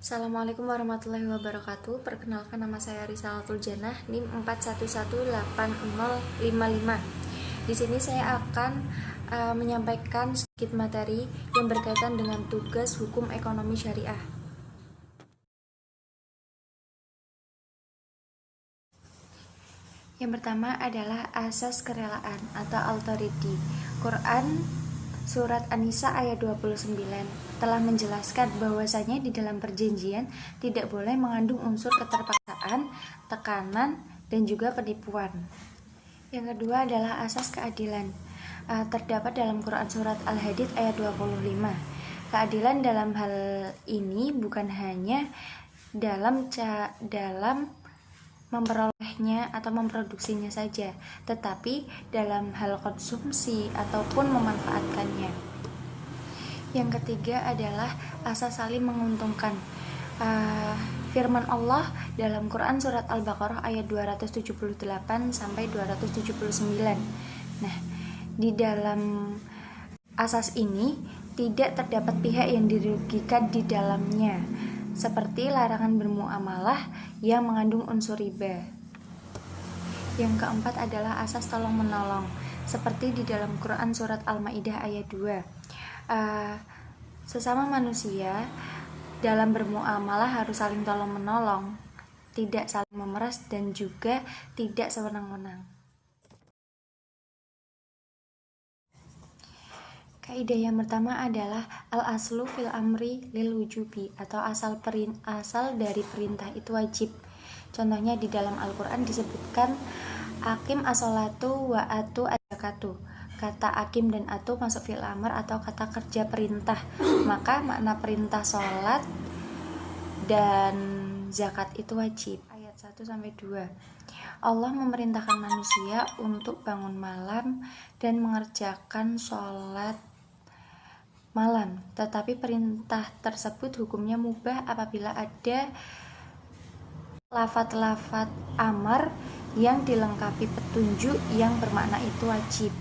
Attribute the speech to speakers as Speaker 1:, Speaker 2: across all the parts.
Speaker 1: Assalamualaikum warahmatullahi wabarakatuh. Perkenalkan, nama saya Risalatul Janah, NIM 41180055. Di sini saya akan menyampaikan sedikit materi yang berkaitan dengan tugas hukum ekonomi syariah. Yang pertama adalah asas kerelaan atau authority. Quran Surat An-Nisa ayat 29 telah menjelaskan bahwasanya di dalam perjanjian tidak boleh mengandung unsur keterpaksaan, tekanan, dan juga penipuan. Yang kedua adalah asas keadilan. Terdapat dalam Quran Surat Al-Hadid ayat 25. Keadilan dalam hal ini bukan hanya dalam memperolehnya atau memproduksinya saja, tetapi dalam hal konsumsi ataupun memanfaatkannya. Yang ketiga adalah asas saling menguntungkan. Firman Allah dalam Quran Surat Al-Baqarah ayat 278 sampai 279. Nah, di dalam asas ini tidak terdapat pihak yang dirugikan di dalamnya, seperti larangan bermuamalah yang mengandung unsur riba. Yang keempat adalah asas tolong-menolong, seperti di dalam Quran Surat Al-Ma'idah ayat 2. Sesama manusia dalam bermuamalah harus saling tolong-menolong, tidak saling memeras, dan juga tidak sewenang-wenang. Kaidah yang pertama adalah al-aslu fil amri lil wujubi, atau asal dari perintah itu wajib. Contohnya di dalam Al-Quran disebutkan akim as-sholatu wa atu az-zakatu. Kata akim dan atu masuk fil amr atau kata kerja perintah. Maka makna perintah sholat dan zakat itu wajib. Ayat 1-2. Allah memerintahkan manusia untuk bangun malam dan mengerjakan sholat malam, tetapi perintah tersebut hukumnya mubah apabila ada lafaz-lafaz amar yang dilengkapi petunjuk yang bermakna itu wajib.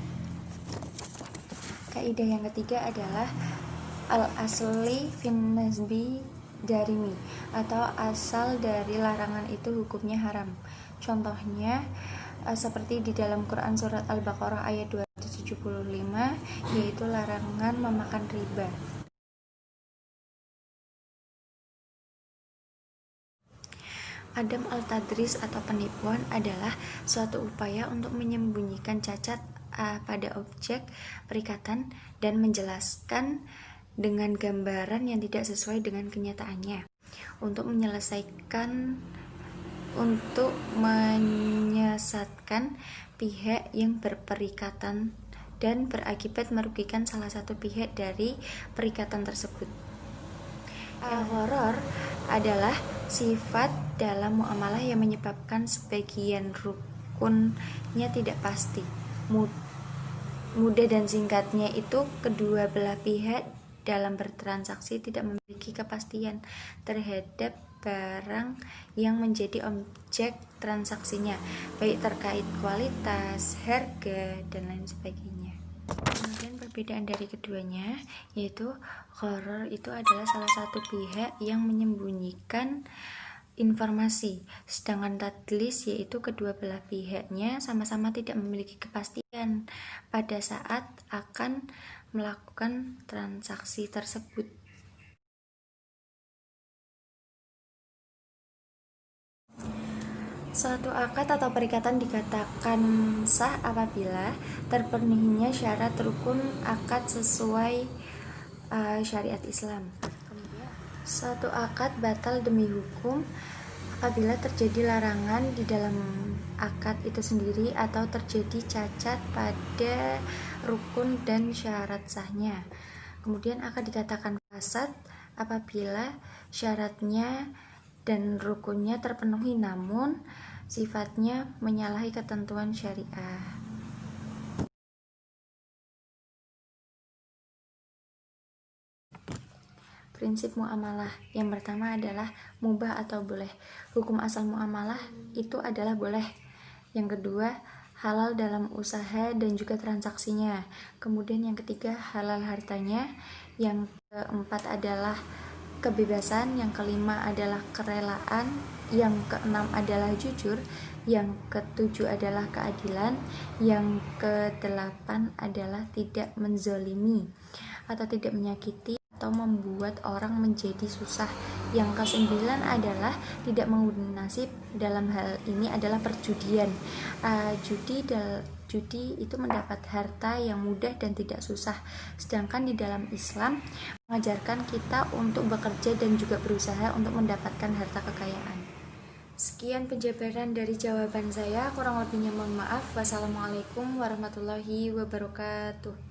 Speaker 1: Kaidah yang ketiga adalah al-asli fin nasbi jarimi, atau asal dari larangan itu hukumnya haram. Contohnya seperti di dalam Quran Surat Al-Baqarah ayat 275, yaitu larangan memakan riba. Adam al-tadris atau penipuan adalah suatu upaya untuk menyembunyikan cacat pada objek perikatan dan menjelaskan dengan gambaran yang tidak sesuai dengan kenyataannya untuk menyesatkan pihak yang berperikatan dan berakibat merugikan salah satu pihak dari perikatan tersebut. Al-gharar adalah sifat dalam muamalah yang menyebabkan sebagian rukunnya tidak pasti. Mudah dan singkatnya itu kedua belah pihak dalam bertransaksi tidak memiliki kepastian terhadap barang yang menjadi objek transaksinya, baik terkait kualitas, harga, dan lain sebagainya. Kemudian perbedaan dari keduanya yaitu gharar itu adalah salah satu pihak yang menyembunyikan informasi, sedangkan tadlis yaitu kedua belah pihaknya sama-sama tidak memiliki kepastian pada saat akan melakukan transaksi tersebut. Suatu akad atau perikatan dikatakan sah apabila terpenuhinya syarat rukun akad sesuai syariat Islam. Suatu akad batal demi hukum apabila terjadi larangan di dalam akad itu sendiri atau terjadi cacat pada rukun dan syarat sahnya. Kemudian akad dikatakan fasad apabila syaratnya dan rukunnya terpenuhi namun sifatnya menyalahi ketentuan syariah. Prinsip muamalah yang pertama adalah mubah atau boleh. Hukum asal muamalah itu adalah boleh. Yang kedua, halal dalam usaha dan juga transaksinya. Kemudian yang ketiga, halal hartanya. Yang keempat adalah kebebasan, yang kelima adalah kerelaan, yang keenam adalah jujur, yang ketujuh adalah keadilan, yang kedelapan adalah tidak menzolimi atau tidak menyakiti atau membuat orang menjadi susah. Yang kesembilan adalah tidak menggunakan nasib. Dalam hal ini adalah perjudian. Judi itu mendapat harta yang mudah dan tidak susah. Sedangkan di dalam Islam mengajarkan kita untuk bekerja dan juga berusaha untuk mendapatkan harta kekayaan. Sekian penjabaran dari jawaban saya, kurang lebihnya mohon maaf. Wassalamualaikum warahmatullahi wabarakatuh.